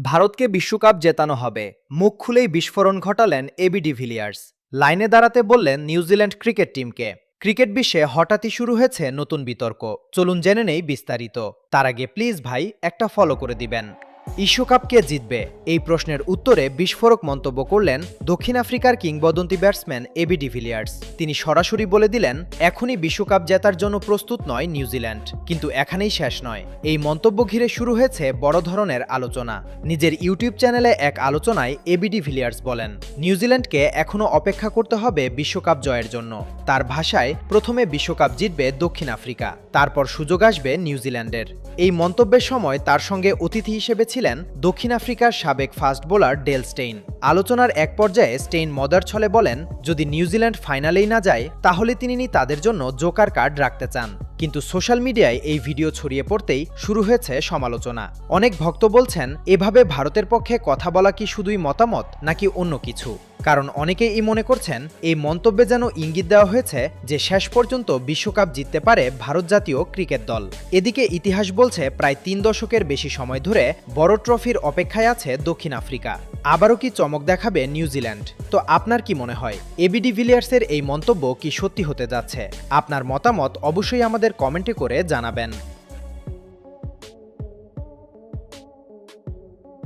ভারতকে বিশ্বকাপ জেতানো হবে, মুখ খুলেই বিস্ফোরণ ঘটালেন এবি ডিভিলিয়ার্স। লাইনে দাঁড়াতে বললেন নিউজিল্যান্ড ক্রিকেট টিমকে। ক্রিকেট বিশ্বে হঠাৎই শুরু হয়েছে নতুন বিতর্ক। চলুন জেনে নেই বিস্তারিত। তার আগে প্লিজ ভাই একটা ফলো করে দিবেন। বিশ্বকাপ কে জিতবে, এই প্রশ্নের উত্তরে বিস্ফোরক মন্তব্য করলেন দক্ষিণ আফ্রিকার কিংবদন্তি ব্যাটসম্যান এবি ডিভিলিয়ার্স। তিনি সরাসরি বলে দিলেন, এখনই বিশ্বকাপ জেতার জন্য প্রস্তুত নয় নিউজিল্যান্ড, কিন্তু এখানেই শেষ নয়। এই মন্তব্য ঘিরে শুরু হয়েছে বড় ধরনের আলোচনা। নিজের ইউটিউব চ্যানেলে এক আলোচনায় এবি ডিভিলিয়ার্স বলেন, নিউজিল্যান্ডকে এখনও অপেক্ষা করতে হবে বিশ্বকাপ জয়ের জন্য। তার ভাষায়, প্রথমে বিশ্বকাপ জিতবে দক্ষিণ আফ্রিকা, তারপর সুযোগ আসবে নিউজিল্যান্ডের। এই মন্তব্যের সময় তার সঙ্গে অতিথি হিসেবে ছিলেন দক্ষিণ আফ্রিকার সাবেক ফাস্ট বোলার ডেল স্টেইন। আলোচনার এক পর্যায়ে স্টেইন মজার ছলে বলেন, যদি নিউজিল্যান্ড ফাইনালেই না যায় তাহলে তিনি তাদের জন্য জোকার কার্ড রাখতে চান। কিন্তু সোশ্যাল মিডিয়ায় এই ভিডিও ছড়িয়ে পড়তেই শুরু হয়েছে সমালোচনা। অনেক ভক্ত বলছেন, এভাবে ভারতের পক্ষে কথা বলা কি শুধুই মতামত নাকি অন্য কিছু? কারণ অনেকেই মনে করছেন এই মন্তব্যে যেন ইঙ্গিত দেওয়া হয়েছে যে শেষ পর্যন্ত বিশ্বকাপ জিততে পারে ভারত জাতীয় ক্রিকেট দল। এদিকে ইতিহাস বলছে প্রায় ৩ দশকের বেশি সময় ধরে বড় ট্রফির অপেক্ষায় আছে দক্ষিণ আফ্রিকা। আবারও কি চমক দেখাবে নিউজিল্যান্ড? তো আপনার কি মনে হয়, এবি ডিভিলিয়ার্সের এই মন্তব্য কি সত্যি হতে যাচ্ছে? আপনার মতামত অবশ্যই আমাদের কমেন্টে করে জানাবেন।